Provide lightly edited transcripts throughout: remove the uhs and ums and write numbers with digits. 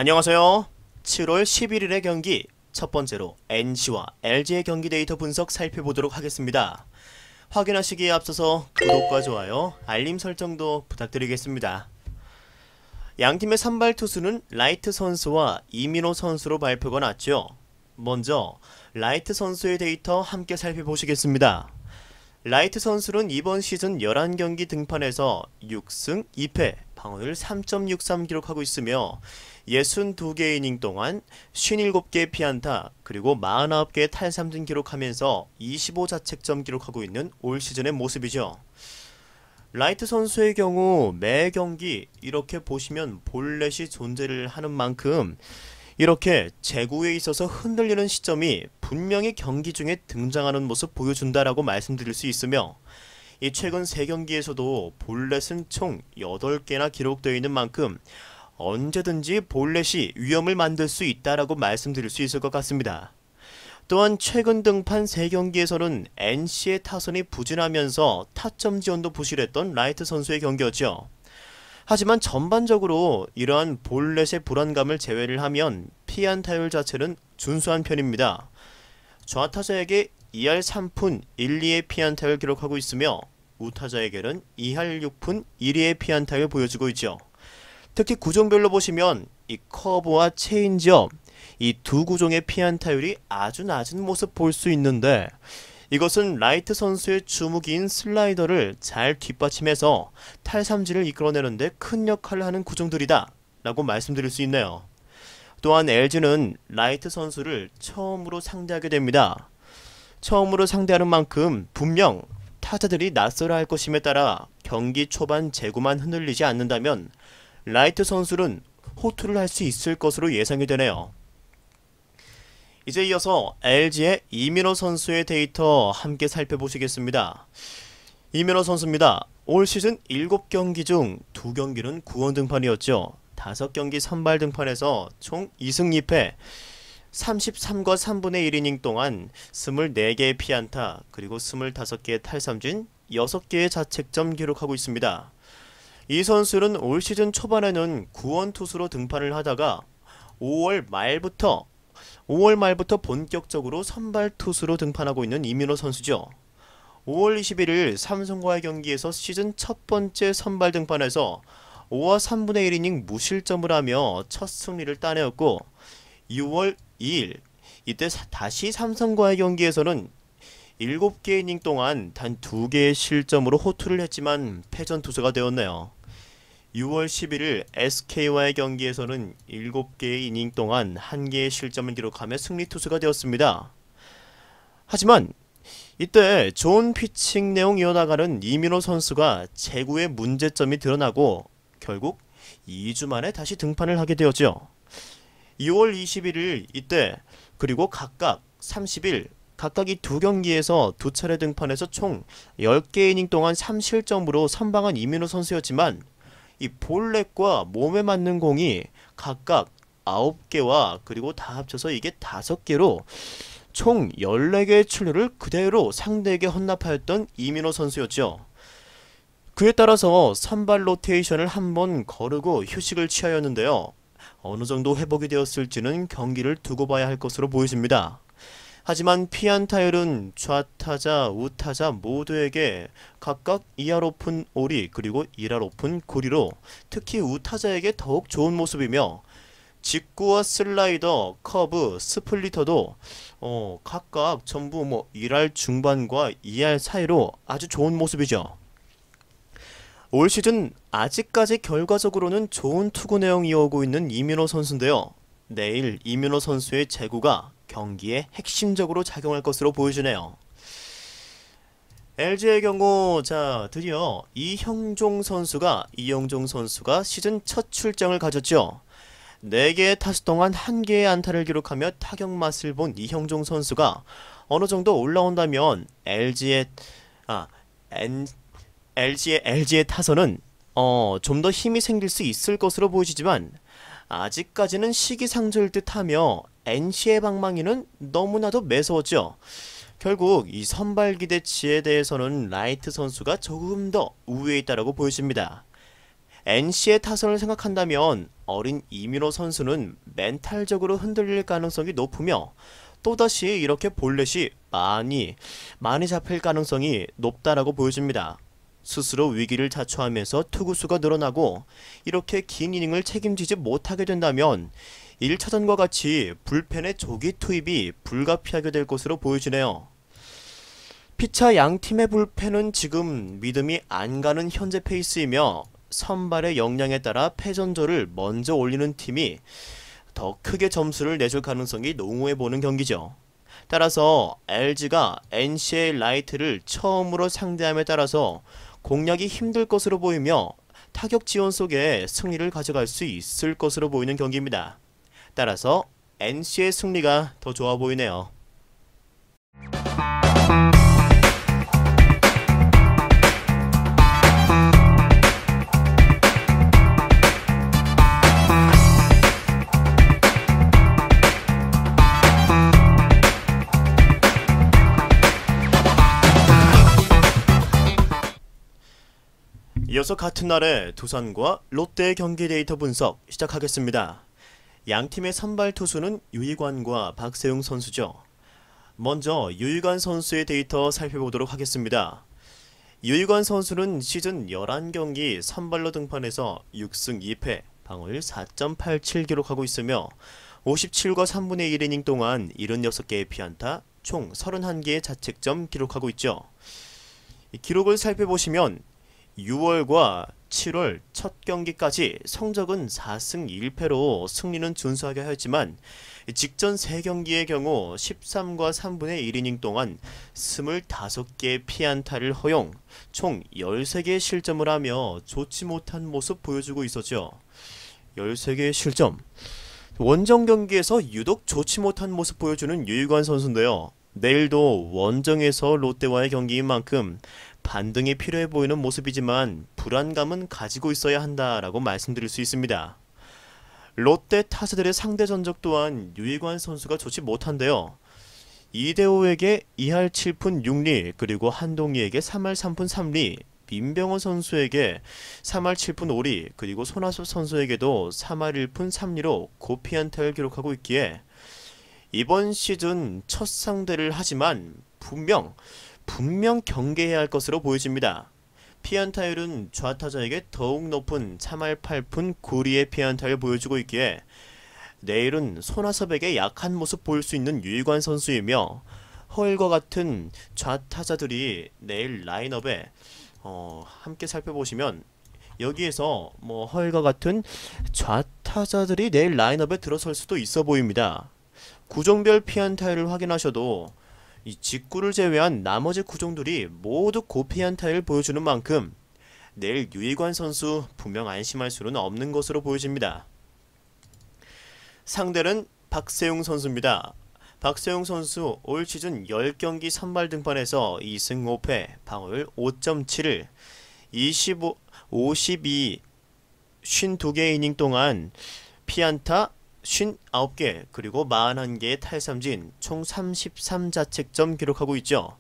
안녕하세요. 7월 11일의 경기 첫 번째로 NC와 LG의 경기 데이터 분석 살펴보도록 하겠습니다. 확인하시기에 앞서서 구독과 좋아요, 알림 설정도 부탁드리겠습니다. 양팀의 선발 투수는 라이트 선수와 이민호 선수로 발표가 났죠. 먼저 라이트 선수의 데이터 함께 살펴보시겠습니다. 라이트 선수는 이번 시즌 11경기 등판에서 6승 2패, 방어율 3.63 기록하고 있으며 62개 이닝 동안 57개 피안타 그리고 49개의 탈삼진 기록하면서 25자책점 기록하고 있는 올 시즌의 모습이죠. 라이트 선수의 경우 매 경기 이렇게 보시면 볼넷이 존재를 하는 만큼 이렇게 제구에 있어서 흔들리는 시점이 분명히 경기 중에 등장하는 모습 보여준다라고 말씀드릴 수 있으며, 이 최근 3경기에서도 볼넷은 총 8개나 기록되어 있는 만큼 언제든지 볼넷이 위험을 만들 수 있다라고 말씀드릴 수 있을 것 같습니다. 또한 최근 등판 3경기에서는 NC의 타선이 부진하면서 타점 지원도 부실했던 라이트 선수의 경기였죠. 하지만 전반적으로 이러한 볼넷의 불안감을 제외를 하면 피안타율 자체는 준수한 편입니다. 좌타자에게 2할 3푼 1, 2의 피안타율 기록하고 있으며 우타자에게는 2할 6푼 1, 2의 피안타율 보여주고 있죠. 특히 구종별로 보시면 이 커브와 체인지업, 이 두 구종의 피안타율이 아주 낮은 모습 볼 수 있는데, 이것은 라이트 선수의 주무기인 슬라이더를 잘 뒷받침해서 탈삼진을 이끌어내는데 큰 역할을 하는 구종들이다 라고 말씀드릴 수 있네요. 또한 LG는 라이트 선수를 처음으로 상대하게 됩니다. 처음으로 상대하는 만큼 분명 타자들이 낯설어 할 것임에 따라 경기 초반 제구만 흔들리지 않는다면 라이트 선수는 호투를 할 수 있을 것으로 예상이 되네요. 이제 이어서 LG의 이민호 선수의 데이터 함께 살펴보시겠습니다. 이민호 선수입니다. 올 시즌 7경기 중 2경기는 구원 등판이었죠. 5경기 선발 등판에서 총 2승 2패, 33과 3분의 1이닝 동안 24개의 피안타 그리고 25개의 탈삼진, 6개의 자책점 기록하고 있습니다. 이 선수는 올 시즌 초반에는 구원 투수로 등판을 하다가 5월 말부터 본격적으로 선발 투수로 등판하고 있는 이민호 선수죠. 5월 21일 삼성과의 경기에서 시즌 첫 번째 선발 등판에서 5와 3분의 1이닝 무실점을 하며 첫 승리를 따내었고, 6월 2일 이때 다시 삼성과의 경기에서는 7개 이닝 동안 단 2개의 실점으로 호투를 했지만 패전 투수가 되었네요. 6월 11일 SK와의 경기에서는 7개의 이닝 동안 1개의 실점을 기록하며 승리 투수가 되었습니다. 하지만 이때 좋은 피칭 내용 이어나가는 이민호 선수가 제구의 문제점이 드러나고 결국 2주 만에 다시 등판을 하게 되었죠. 2월 21일 이때 그리고 각각 30일 각각 이 2경기에서 2차례 등판해서 총 10개 이닝 동안 3실점으로 선방한 이민호 선수였지만, 이 볼넷과 몸에 맞는 공이 각각 9개와 그리고 다 합쳐서 이게 5개로 총 14개의 출루를 그대로 상대에게 헌납하였던 이민호 선수였죠. 그에 따라서 선발 로테이션을 한번 거르고 휴식을 취하였는데요. 어느 정도 회복이 되었을지는 경기를 두고 봐야 할 것으로 보여집니다. 하지만 피안타율은 좌타자, 우타자 모두에게 각각 2할 오픈 5리 그리고 1할 오픈 9리로 특히 우타자에게 더욱 좋은 모습이며, 직구와 슬라이더, 커브, 스플리터도 각각 전부 1할 중반과 2할 사이로 아주 좋은 모습이죠. 올 시즌 아직까지 결과적으로는 좋은 투구 내용 이어오고 있는 이민호 선수인데요. 내일 이민호 선수의 제구가 경기에 핵심적으로 작용할 것으로 보여지네요. LG의 경우 드디어 이영종 선수가 시즌 첫 출장을 가졌죠. 4개의 타수 동안 1개의 안타를 기록하며 타격 맛을 본 이영종 선수가 어느 정도 올라온다면 LG의 타선은 좀 더 힘이 생길 수 있을 것으로 보이지만, 아직까지는 시기상조일 듯하며 NC의 방망이는 너무나도 매서웠죠. 결국 이 선발 기대치에 대해서는 라이트 선수가 조금 더 우위에 있다라고 보여집니다. NC의 타선을 생각한다면 어린 이민호 선수는 멘탈적으로 흔들릴 가능성이 높으며 또다시 이렇게 볼넷이 많이 잡힐 가능성이 높다라고 보여집니다. 스스로 위기를 자초하면서 투구수가 늘어나고 이렇게 긴 이닝을 책임지지 못하게 된다면 1차전과 같이 불펜의 조기 투입이 불가피하게 될 것으로 보여지네요. 피차 양팀의 불펜은 지금 믿음이 안 가는 현재 페이스이며 선발의 역량에 따라 패전조를 먼저 올리는 팀이 더 크게 점수를 내줄 가능성이 농후해 보는 경기죠. 따라서 LG가 NC의 라이트를 처음으로 상대함에 따라서 공략이 힘들 것으로 보이며 타격 지원 속에 승리를 가져갈 수 있을 것으로 보이는 경기입니다. 따라서 NC의 승리가 더 좋아 보이네요. 이어서 같은 날에 두산과 롯데의 경기 데이터 분석 시작하겠습니다. 양팀의 선발 투수는 유희관과 박세웅 선수죠. 먼저 유희관 선수의 데이터 살펴보도록 하겠습니다. 유희관 선수는 시즌 11경기 선발로 등판해서 6승 2패, 방어율 4.87 기록하고 있으며 57과 3분의 1이닝 동안 76개의 피안타, 총 31개의 자책점 기록하고 있죠. 이 기록을 살펴보시면 6월과 7월 첫 경기까지 성적은 4승 1패로 승리는 준수하게 하였지만 직전 3경기의 경우 13과 3분의 1이닝 동안 25개의 피안타를 허용, 총 13개의 실점을 하며 좋지 못한 모습 보여주고 있었죠. 13개의 실점. 원정 경기에서 유독 좋지 못한 모습 보여주는 유희관 선수인데요. 내일도 원정에서 롯데와의 경기인 만큼 반등이 필요해 보이는 모습이지만 불안감은 가지고 있어야 한다라고 말씀드릴 수 있습니다. 롯데 타자들의 상대 전적 또한 유희관 선수가 좋지 못한데요. 이대호에게 2할 7푼 6리, 그리고 한동희에게 3할 3푼 3리, 민병헌 선수에게 3할 7푼 5리, 그리고 손아섭 선수에게도 3할 1푼 3리로 고피안타를 기록하고 있기에 이번 시즌 첫 상대를 하지만 분명 경계해야 할 것으로 보여집니다. 피안타율은 좌타자에게 더욱 높은 3할 8푼 9리의 피안타를 보여주고 있기에 내일은 손아섭에게 약한 모습 보일 수 있는 유희관 선수이며 허일과 같은 좌타자들이 내일 라인업에 함께 살펴보시면 여기에서 허일과 같은 좌타자들이 내일 라인업에 들어설 수도 있어 보입니다. 구종별 피안타율을 확인하셔도 이 직구를 제외한 나머지 구종들이 모두 고피안타율을 보여주는 만큼 내일 유희관 선수 분명 안심할 수는 없는 것으로 보여집니다. 상대는 박세웅 선수입니다. 박세웅 선수 올 시즌 10경기 선발 등판에서 2승 5패, 방어율 5.71, 52 52개 이닝 동안 피안타 59개, 그리고 41개의 탈삼진, 총 33자책점 기록하고 있죠.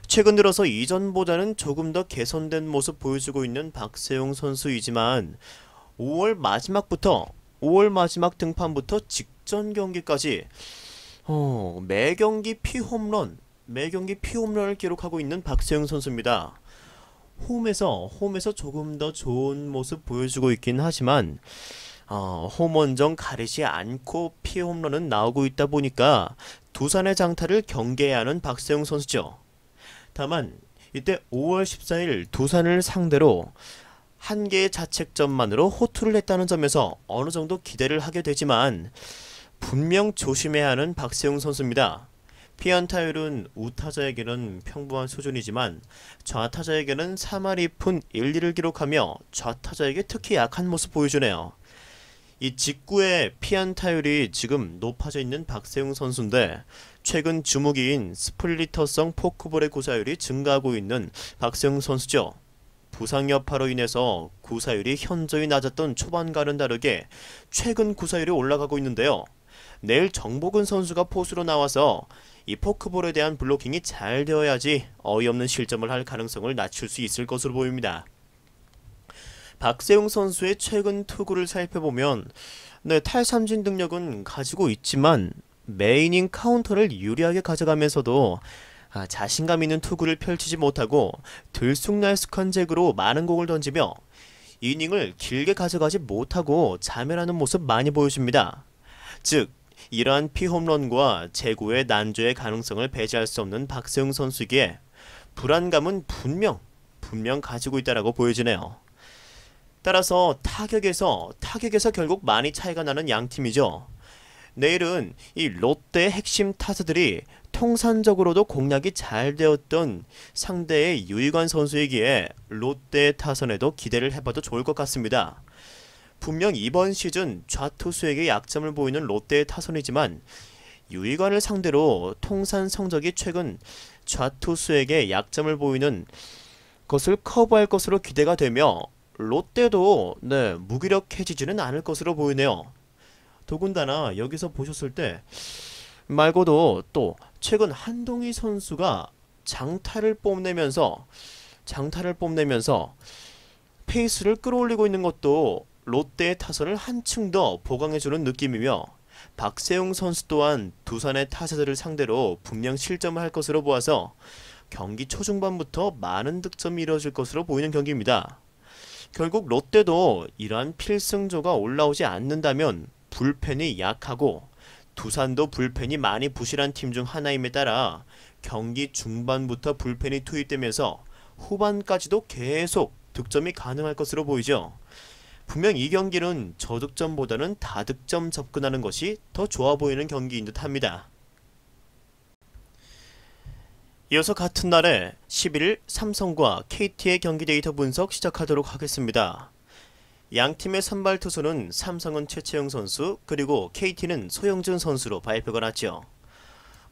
최근 들어서 이전보다는 조금 더 개선된 모습 보여주고 있는 박세웅 선수이지만 5월 마지막 등판부터 직전 경기까지 매경기 피홈런을 기록하고 있는 박세웅 선수입니다. 홈에서 조금 더 좋은 모습 보여주고 있긴 하지만 홈원정 가리지 않고 피홈런은 나오고 있다 보니까 두산의 장타를 경계해야 하는 박세웅 선수죠. 다만 이때 5월 14일 두산을 상대로 한 개의 자책점만으로 호투를 했다는 점에서 어느 정도 기대를 하게 되지만 분명 조심해야 하는 박세웅 선수입니다. 피안타율은 우타자에게는 평범한 수준이지만 좌타자에게는 3할 2푼 1리를 기록하며 좌타자에게 특히 약한 모습 보여주네요. 이 직구의 피안타율이 지금 높아져 있는 박세웅 선수인데 최근 주무기인 스플리터성 포크볼의 구사율이 증가하고 있는 박세웅 선수죠. 부상 여파로 인해서 구사율이 현저히 낮았던 초반과는 다르게 최근 구사율이 올라가고 있는데요. 내일 정복은 선수가 포수로 나와서 이 포크볼에 대한 블로킹이 잘 되어야지 어이없는 실점을 할 가능성을 낮출 수 있을 것으로 보입니다. 박세웅 선수의 최근 투구를 살펴보면 네, 탈삼진 능력은 가지고 있지만 메이닝 카운터를 유리하게 가져가면서도 자신감 있는 투구를 펼치지 못하고 들쑥날쑥한 제구로 많은 공을 던지며 이닝을 길게 가져가지 못하고 자멸하는 모습 많이 보여줍니다. 즉 이러한 피홈런과 제구의 난조의 가능성을 배제할 수 없는 박세웅 선수에게 불안감은 분명 가지고 있다라고 보여지네요. 따라서 타격에서 결국 많이 차이가 나는 양팀이죠. 내일은 이 롯데의 핵심 타자들이 통산적으로도 공략이 잘 되었던 상대의 유이관 선수이기에 롯데 타선에도 기대를 해봐도 좋을 것 같습니다. 분명 이번 시즌 좌투수에게 약점을 보이는 롯데의 타선이지만 유이관을 상대로 통산 성적이 최근 좌투수에게 약점을 보이는 것을 커버할 것으로 기대가 되며 롯데도 무기력해지지는 않을 것으로 보이네요. 더군다나 여기서 보셨을 때 말고도 또 최근 한동희 선수가 장타를 뽐내면서 페이스를 끌어올리고 있는 것도 롯데의 타선을 한층 더 보강해주는 느낌이며 박세웅 선수 또한 두산의 타자들을 상대로 분명 실점을 할 것으로 보아서 경기 초중반부터 많은 득점이 이뤄질 것으로 보이는 경기입니다. 결국 롯데도 이러한 필승조가 올라오지 않는다면 불펜이 약하고 두산도 불펜이 많이 부실한 팀 중 하나임에 따라 경기 중반부터 불펜이 투입되면서 후반까지도 계속 득점이 가능할 것으로 보이죠. 분명 이 경기는 저득점보다는 다득점 접근하는 것이 더 좋아 보이는 경기인 듯 합니다. 이어서 같은 날에 11일 삼성과 KT의 경기 데이터 분석 시작하도록 하겠습니다. 양팀의 선발 투수는 삼성은 최채영 선수 그리고 KT는 소영준 선수로 발표가 났죠.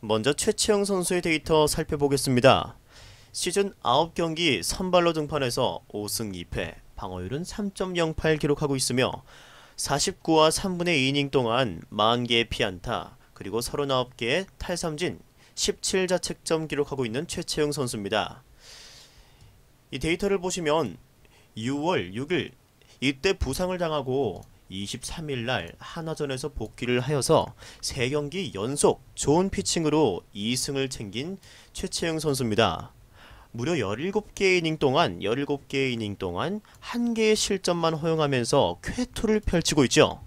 먼저 최채영 선수의 데이터 살펴보겠습니다. 시즌 9경기 선발로 등판해서 5승 2패, 방어율은 3.08 기록하고 있으며 49와 3분의 2이닝 동안 40개의 피안타 그리고 39개의 탈삼진 17자책점 기록하고 있는 최채영 선수입니다. 이 데이터를 보시면 6월 6일 이때 부상을 당하고 23일날 한화전에서 복귀를 하여서 3경기 연속 좋은 피칭으로 2승을 챙긴 최채영 선수입니다. 무려 17개의 이닝 동안 1개의 실점만 허용하면서 쾌투를 펼치고 있죠.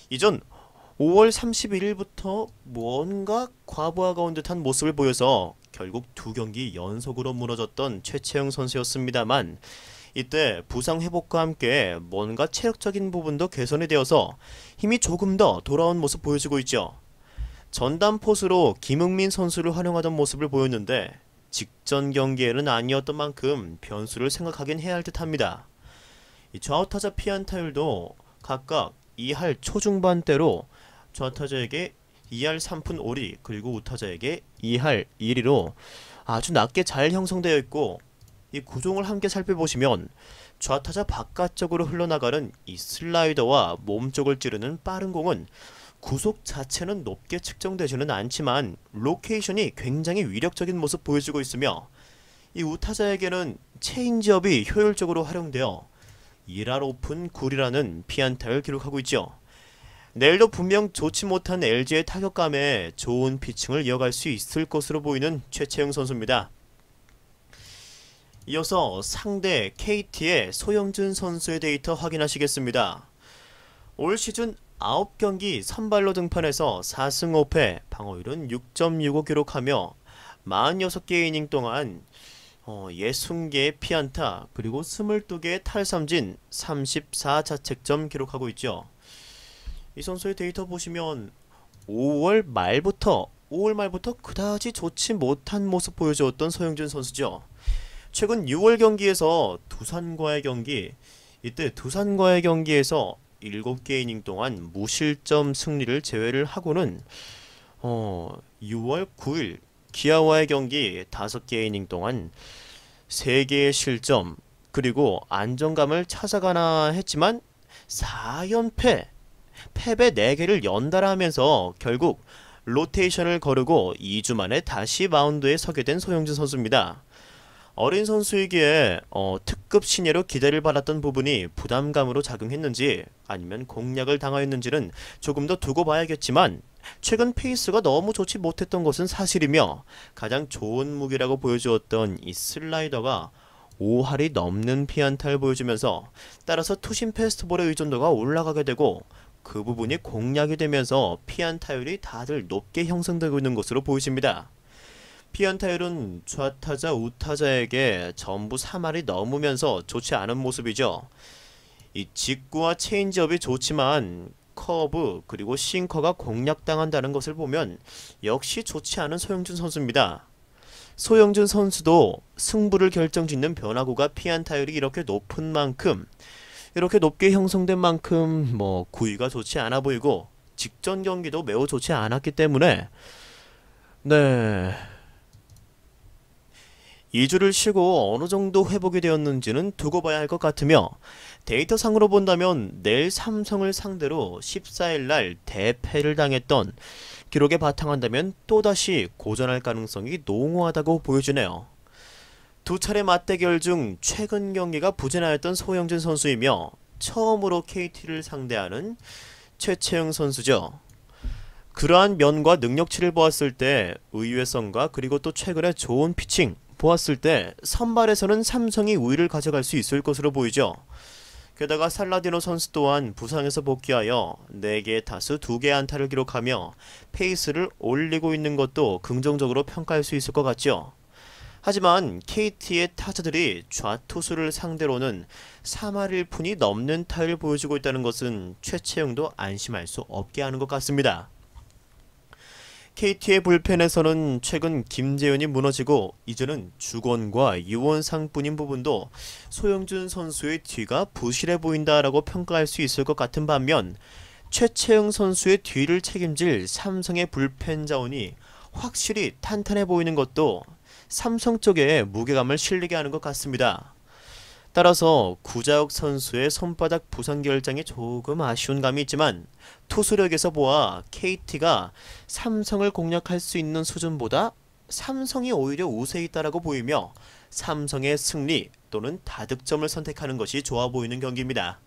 이전 5월 31일부터 뭔가 과부하가 온 듯한 모습을 보여서 결국 2경기 연속으로 무너졌던 최채영 선수였습니다만 이때 부상 회복과 함께 뭔가 체력적인 부분도 개선이 되어서 힘이 조금 더 돌아온 모습 보여주고 있죠. 전담 포수로 김흥민 선수를 활용하던 모습을 보였는데 직전 경기에는 아니었던 만큼 변수를 생각하긴 해야 할 듯합니다. 좌우타자 피안타율도 각각 2할 초중반대로 좌타자에게 2할 3푼 5리 그리고 우타자에게 2할 1리로 아주 낮게 잘 형성되어 있고 이 구종을 함께 살펴보시면 좌타자 바깥쪽으로 흘러나가는 이 슬라이더와 몸쪽을 찌르는 빠른 공은 구속 자체는 높게 측정되지는 않지만 로케이션이 굉장히 위력적인 모습 보여주고 있으며 이 우타자에게는 체인지업이 효율적으로 활용되어 2할 오픈 9리라는 피안타를 기록하고 있죠. 내일도 분명 좋지 못한 LG의 타격감에 좋은 피칭을 이어갈 수 있을 것으로 보이는 최채영 선수입니다. 이어서 상대 KT의 소영준 선수의 데이터 확인하시겠습니다. 올 시즌 9경기 선발로 등판해서 4승 5패, 방어율은 6.65 기록하며 46개의 이닝 동안 60개의 피안타 그리고 22개의 탈삼진 34자책점 기록하고 있죠. 이 선수의 데이터 보시면 5월 말부터 그다지 좋지 못한 모습 보여주었던 소영준 선수죠. 최근 6월 경기에서 두산과의 경기에서 7개 이닝 동안 무실점 승리를 제외를 하고는 6월 9일 기아와의 경기 5개 이닝 동안 3개의 실점 그리고 안정감을 찾아가나 했지만 4연패 패배 4개를 연달아 하면서 결국 로테이션을 거르고 2주 만에 다시 마운드에 서게 된 소영준 선수입니다. 어린 선수이기에 특급 신예로 기대를 받았던 부분이 부담감으로 작용했는지 아니면 공략을 당하였는지는 조금 더 두고 봐야겠지만 최근 페이스가 너무 좋지 못했던 것은 사실이며 가장 좋은 무기라고 보여주었던 이 슬라이더가 5할이 넘는 피안타를 보여주면서 따라서 투심 패스트볼의 의존도가 올라가게 되고 그 부분이 공략이 되면서 피안타율이 다들 높게 형성되고 있는 것으로 보여집니다. 피안타율은 좌타자, 우타자에게 전부 3할이 넘으면서 좋지 않은 모습이죠. 이 직구와 체인지업이 좋지만 커브 그리고 싱커가 공략당한다는 것을 보면 역시 좋지 않은 소영준 선수입니다. 소영준 선수도 승부를 결정짓는 변화구가 피안타율이 이렇게 높은 만큼 이렇게 높게 형성된 만큼 구위가 좋지 않아 보이고 직전 경기도 매우 좋지 않았기 때문에 2주를 쉬고 어느 정도 회복이 되었는지는 두고 봐야 할 것 같으며 데이터상으로 본다면 내일 삼성을 상대로 14일날 대패를 당했던 기록에 바탕한다면 또다시 고전할 가능성이 농후하다고 보여주네요. 두 차례 맞대결 중 최근 경기가 부진하였던 소영준 선수이며 처음으로 KT를 상대하는 최채영 선수죠. 그러한 면과 능력치를 보았을 때 의외성과 그리고 또 최근의 좋은 피칭 보았을 때 선발에서는 삼성이 우위를 가져갈 수 있을 것으로 보이죠. 게다가 살라디노 선수 또한 부상에서 복귀하여 4개 타수 2개 안타를 기록하며 페이스를 올리고 있는 것도 긍정적으로 평가할 수 있을 것 같죠. 하지만 KT의 타자들이 좌투수를 상대로는 3할 1푼이 넘는 타율을 보여주고 있다는 것은 최채영도 안심할 수 없게 하는 것 같습니다. KT의 불펜에서는 최근 김재현이 무너지고 이제는 주건과 유원상뿐인 부분도 소영준 선수의 뒤가 부실해 보인다라고 평가할 수 있을 것 같은 반면 최채영 선수의 뒤를 책임질 삼성의 불펜 자원이 확실히 탄탄해 보이는 것도 삼성 쪽에 무게감을 실리게 하는 것 같습니다. 따라서 구자욱 선수의 손바닥 부상 결장이 조금 아쉬운 감이 있지만 투수력에서 보아 KT가 삼성을 공략할 수 있는 수준보다 삼성이 오히려 우세에 있다라고 보이며 삼성의 승리 또는 다득점을 선택하는 것이 좋아 보이는 경기입니다.